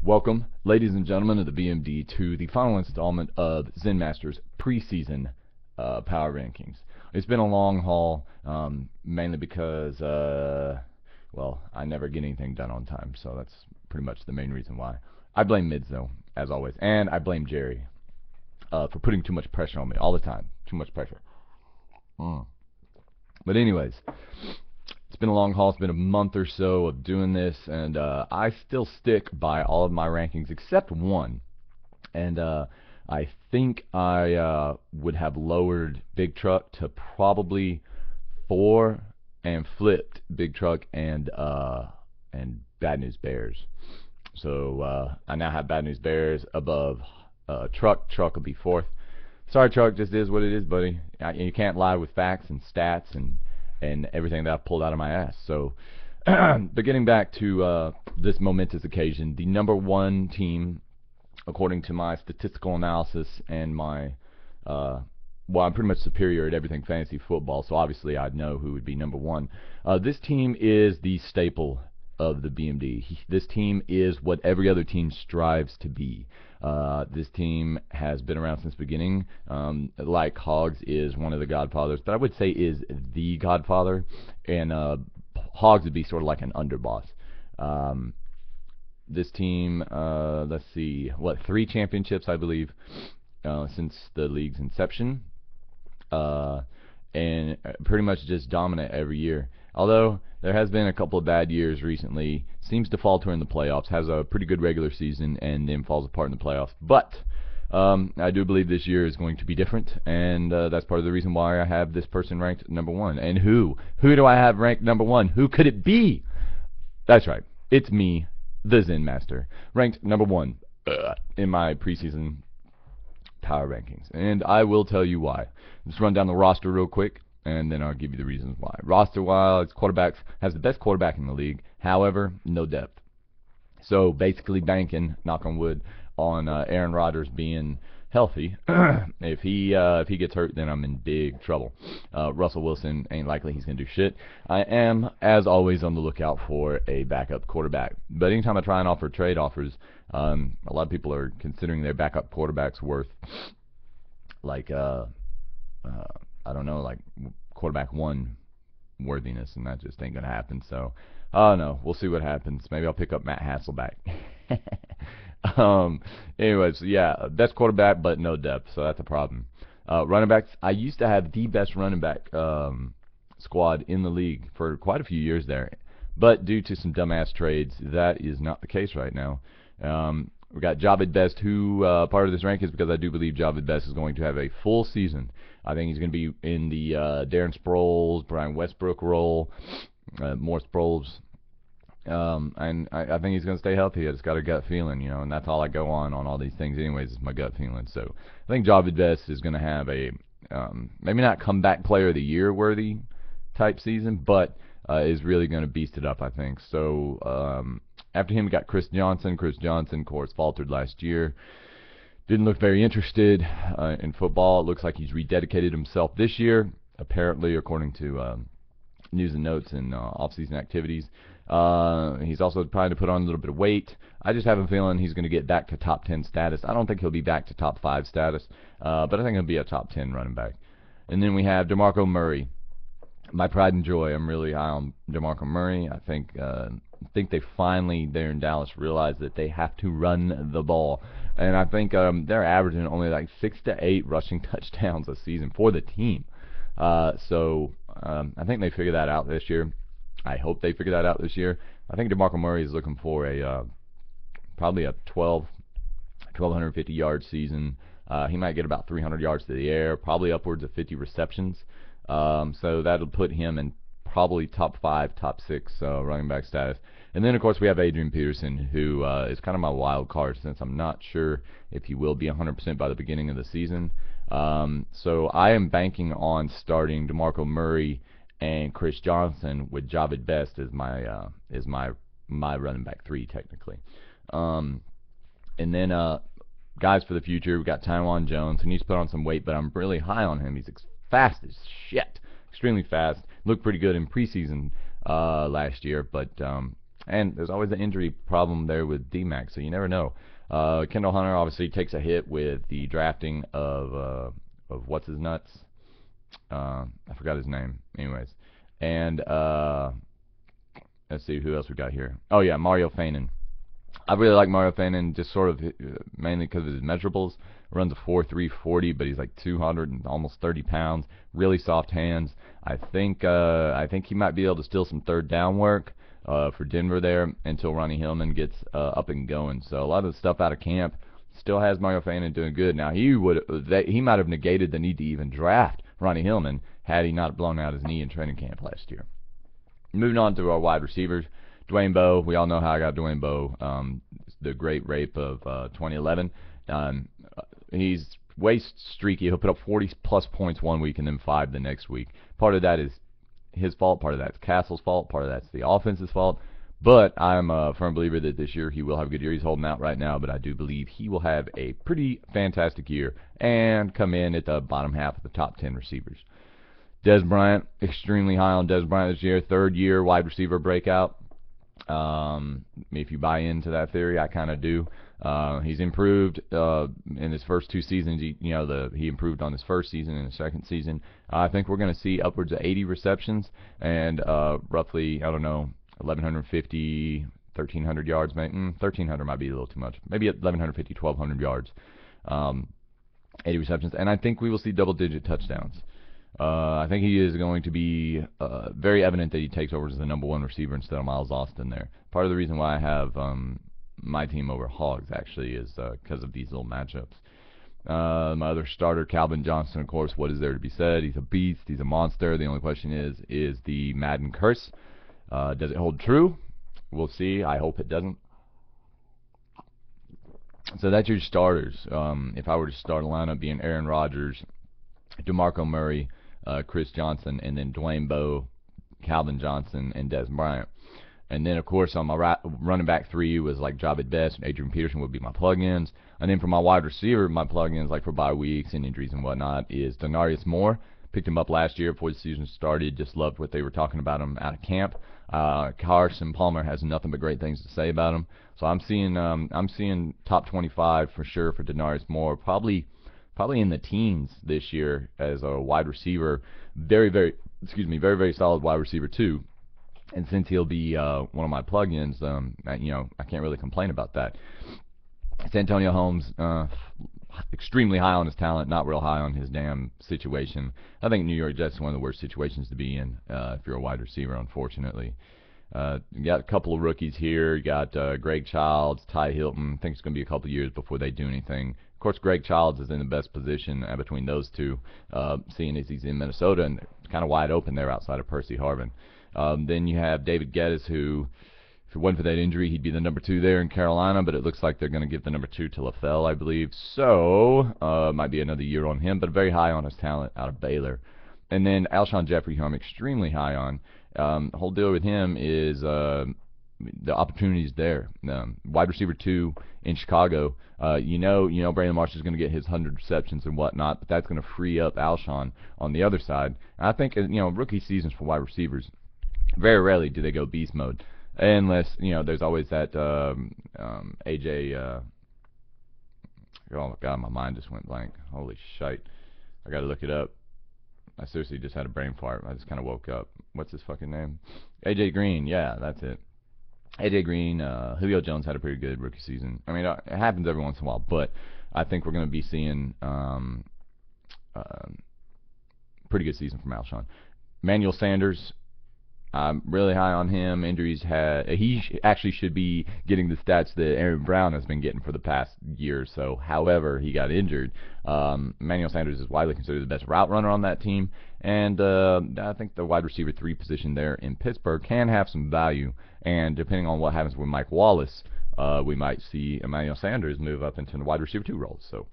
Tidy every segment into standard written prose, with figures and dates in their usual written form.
Welcome, ladies and gentlemen of the BMD, to the final installment of Zen Master's preseason power rankings. It's been a long haul, mainly because, well, I never get anything done on time, so that's pretty much the main reason why. I blame Mids, though, as always, and I blame Jerry for putting too much pressure on me all the time. Too much pressure. But anyways, it's been a long haul. It's been a month or so of doing this, and I still stick by all of my rankings except one. And I think I would have lowered Big Truck to probably 4 and flipped Big Truck and Bad News Bears. So I now have Bad News Bears above Truck. Truck will be 4th. Sorry, Truck, just is what it is, buddy. You can't lie with facts and stats and everything that I've pulled out of my ass. So, but getting back to this momentous occasion, the number 1 team, according to my statistical analysis and my, well, I'm pretty much superior at everything fantasy football, so obviously I'd know who would be number 1. This team is the staple of the BMD. This team is what every other team strives to be. This team has been around since the beginning. Like Hogs is one of the Godfathers, but I would say is the Godfather, and Hogs would be sort of like an underboss. This team, let's see, 3 championships, I believe, since the league's inception, and pretty much just dominant every year. Although there has been a couple of bad years recently, seems to falter in the playoffs, has a pretty good regular season, and then falls apart in the playoffs. But I do believe this year is going to be different, and that's part of the reason why I have this person ranked number 1. And who do I have ranked number 1? Who could it be? That's right, it's me, the Zen Master, ranked number 1 in my preseason power rankings. And I will tell you why. Let's run down the roster real quick, and then I'll give you the reasons why. Roster-wise, quarterbacks has the best quarterback in the league. However, no depth. So basically banking, knock on wood, on Aaron Rodgers being healthy. If he gets hurt, then I'm in big trouble. Russell Wilson ain't likely he's going to do shit. I am, as always, on the lookout for a backup quarterback. But anytime I try and offer trade offers, a lot of people are considering their backup quarterbacks worth, like, I don't know, like quarterback 1 worthiness, and that just ain't going to happen. So, no, we'll see what happens. Maybe I'll pick up Matt Hasselbeck. Anyways, yeah, best quarterback, but no depth, so that's a problem. Running backs, I used to have the best running back squad in the league for quite a few years there, but due to some dumbass trades, that is not the case right now. We got Javid Best, who part of this rank is because I do believe Javid Best is going to have a full season. I think he's going to be in the Darren Sproles, Brian Westbrook role, more Sproles. And I think he's going to stay healthy. I just got a gut feeling, you know, and that's all I go on all these things anyways, is my gut feeling. So I think Javid Best is going to have a maybe not comeback player of the year worthy type season, but is really going to beast it up, I think. So after him, we got Chris Johnson. Chris Johnson, of course, faltered last year. Didn't look very interested in football. It looks like he's rededicated himself this year, apparently, according to news and notes and off-season activities. He's also trying to put on a little bit of weight. I just have a feeling he's going to get back to top 10 status. I don't think he'll be back to top 5 status, but I think he'll be a top 10 running back. And then we have DeMarco Murray, my pride and joy. I'm really high on DeMarco Murray. I think they finally, there in Dallas, realized that they have to run the ball. And I think they're averaging only like 6 to 8 rushing touchdowns a season for the team. So I think they figured that out this year. I hope they figure that out this year. I think DeMarco Murray is looking for a probably a 1,250 yard season. He might get about 300 yards to the air, probably upwards of 50 receptions. So that'll put him in probably top 5, top 6 running back status. And then, of course, we have Adrian Peterson, who is kind of my wild card, since I'm not sure if he will be 100% by the beginning of the season. So I am banking on starting DeMarco Murray and Chris Johnson with Javid Best as my running back 3, technically. And then guys for the future, we got Tywan Jones, who needs to put on some weight, but I'm really high on him. He's fast as shit, extremely fast. Looked pretty good in preseason last year, but And there's always the injury problem there with D-Mac, so you never know. Kendall Hunter obviously takes a hit with the drafting of what's his nuts. I forgot his name. Anyways, and let's see who else we got here. Oh yeah, Mario Fanon. I really like Mario Fanon, just sort of mainly because of his measurables. Runs a 4.3 40, but he's like 200 and almost 30 pounds. Really soft hands. I think he might be able to steal some third down work for Denver there until Ronnie Hillman gets up and going. So a lot of the stuff out of camp still has Mario Fanon doing good. Now he might have negated the need to even draft Ronnie Hillman had he not blown out his knee in training camp last year. Moving on to our wide receivers. Dwayne Bowe, we all know how I got Dwayne Bowe, the great rape of 2011. He's way streaky. He'll put up 40-plus points one week and then 5 the next week. Part of that is his fault. Part of that's Castle's fault. Part of that's the offense's fault. But I'm a firm believer that this year he will have a good year. He's holding out right now, but I do believe he will have a pretty fantastic year and come in at the bottom half of the top 10 receivers. Dez Bryant, extremely high on Dez Bryant this year. Third year wide receiver breakout. If you buy into that theory, I kind of do. He's improved in his first 2 seasons. He improved on his first season and his second season. I think we're going to see upwards of 80 receptions and roughly, 1,150, 1,300 yards. Maybe 1,300 might be a little too much. Maybe 1,150, 1,200 yards. 80 receptions, and I think we will see double-digit touchdowns. I think he is going to be very evident that he takes over as the number 1 receiver instead of Miles Austin there. Part of the reason why I have my team over Hogs, actually, is because of these little matchups. My other starter, Calvin Johnson, of course, what is there to be said? He's a beast. He's a monster. The only question is the Madden curse? Does it hold true? We'll see. I hope it doesn't. So that's your starters. If I were to start a lineup being Aaron Rodgers, DeMarco Murray, Chris Johnson, and then Dwayne Bowe, Calvin Johnson, and Dez Bryant. And then, of course, on my running back 3 was like Javid Best and Adrian Peterson would be my plug-ins. And then for my wide receiver, my plug-ins, like for bye weeks and injuries and whatnot, is Denarius Moore. Picked him up last year before the season started. Just loved what they were talking about him out of camp. Carson Palmer has nothing but great things to say about him. So I'm seeing top 25 for sure for Denarius Moore. Probably in the teens this year as a wide receiver. Very, very solid wide receiver too. And since he'll be one of my plug-ins, I can't really complain about that. Santonio Holmes, extremely high on his talent, not real high on his damn situation. I think New York Jets is one of the worst situations to be in if you're a wide receiver, unfortunately. You got a couple of rookies here. You got Greg Childs, Ty Hilton. I think it's going to be a couple of years before they do anything. Of course, Greg Childs is in the best position between those two, seeing as he's in Minnesota and it's kind of wide open there outside of Percy Harvin. Then you have David Geddes, who, if it wasn't for that injury, he'd be the number 2 there in Carolina, but it looks like they're going to give the number 2 to LaFell, I believe. So, might be another year on him, but very high on his talent out of Baylor. And then Alshon Jeffrey, who I'm extremely high on. The whole deal with him is the opportunities there. Wide receiver 2 in Chicago. Brandon Marsh is going to get his 100 receptions and whatnot, but that's going to free up Alshon on the other side. And I think rookie seasons for wide receivers, very rarely do they go beast mode, unless there's always that AJ. Oh my God, my mind just went blank. Holy shite! I got to look it up. I seriously just had a brain fart. I just kind of woke up. What's his fucking name? AJ Green. Yeah, that's it. AJ Green. Julio Jones had a pretty good rookie season. I mean, it happens every once in a while, but I think we're going to be seeing pretty good season from Alshon. Emmanuel Sanders. I'm really high on him. Injuries he actually should be getting the stats that Aaron Brown has been getting for the past year or so. However, he got injured. Emmanuel Sanders is widely considered the best route runner on that team, and I think the wide receiver 3 position there in Pittsburgh can have some value. And depending on what happens with Mike Wallace, we might see Emmanuel Sanders move up into the wide receiver 2 role. So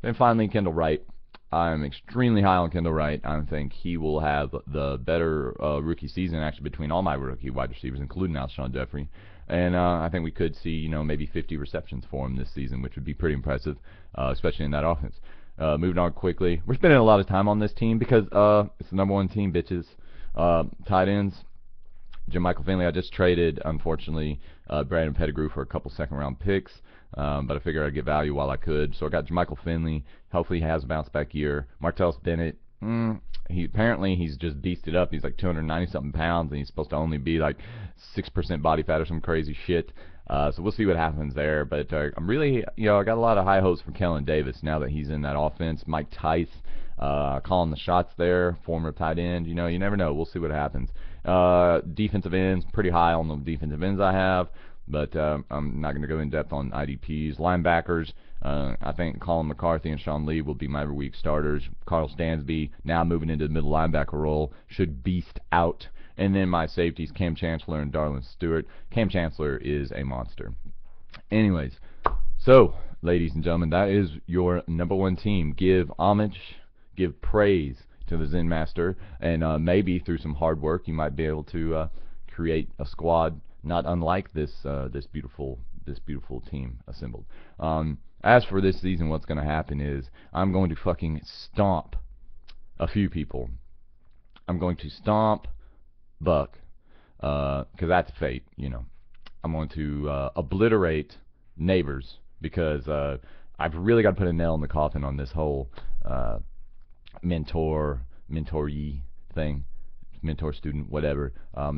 then finally, Kendall Wright. I'm extremely high on Kendall Wright. I think he will have the better rookie season, actually, between all my rookie wide receivers, including Alshon Jeffrey. And I think we could see, maybe 50 receptions for him this season, which would be pretty impressive, especially in that offense. Moving on quickly. We're spending a lot of time on this team because it's the number 1 team, bitches. Tight ends. Michael Finley, I just traded, unfortunately, Brandon Pettigrew for a couple second-round picks, but I figured I'd get value while I could. So I got Michael Finley. Hopefully he has a bounce-back year. Martellus Bennett, he's just beasted up. He's like 290-something pounds, and he's supposed to only be like 6% body fat or some crazy shit. So we'll see what happens there. But I'm really, I got a lot of high hopes for Kellen Davis now that he's in that offense. Mike Tice calling the shots there, former tight end. You never know. We'll see what happens. Defensive ends, pretty high on the defensive ends I have, but I'm not going to go in depth on IDPs. Linebackers, I think Colin McCarthy and Sean Lee will be my every week starters. Carl Stansby, now moving into the middle linebacker role, should beast out. And then my safeties, Cam Chancellor and Darlin Stewart. Cam Chancellor is a monster. Anyways, so, ladies and gentlemen, that is your number one team. Give homage, give praise to the Zen Master, and maybe through some hard work you might be able to create a squad not unlike this beautiful team assembled. As for this season, what's going to happen is I'm going to fucking stomp a few people. I'm going to stomp Buck, because that's fate, I'm going to obliterate Neighbors, because I've really got to put a nail in the coffin on this whole mentoree thing, mentor student, whatever.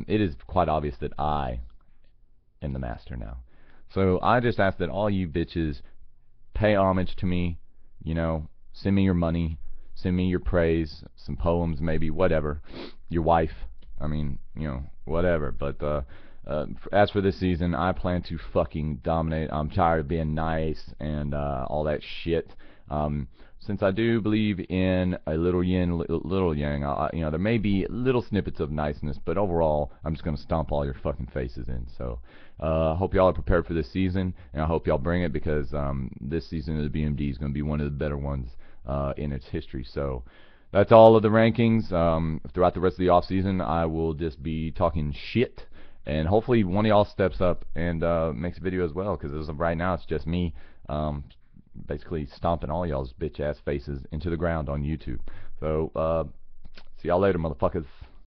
It is quite obvious that I am the master now. So I just ask that all you bitches pay homage to me, send me your money, send me your praise, some poems maybe, whatever, your wife, whatever. But as for this season, I plan to fucking dominate. I'm tired of being nice and all that shit. Since I do believe in a little yin, little yang, there may be little snippets of niceness, but overall, I'm just going to stomp all your fucking faces in. So, I hope y'all are prepared for this season, and I hope y'all bring it, because this season of the BMD is going to be one of the better ones in its history. So, that's all of the rankings. Throughout the rest of the off season, I will just be talking shit, and hopefully one of y'all steps up and makes a video as well, because as of right now, it's just me basically stomping all y'all's bitch ass faces into the ground on YouTube. So see y'all later, motherfuckers.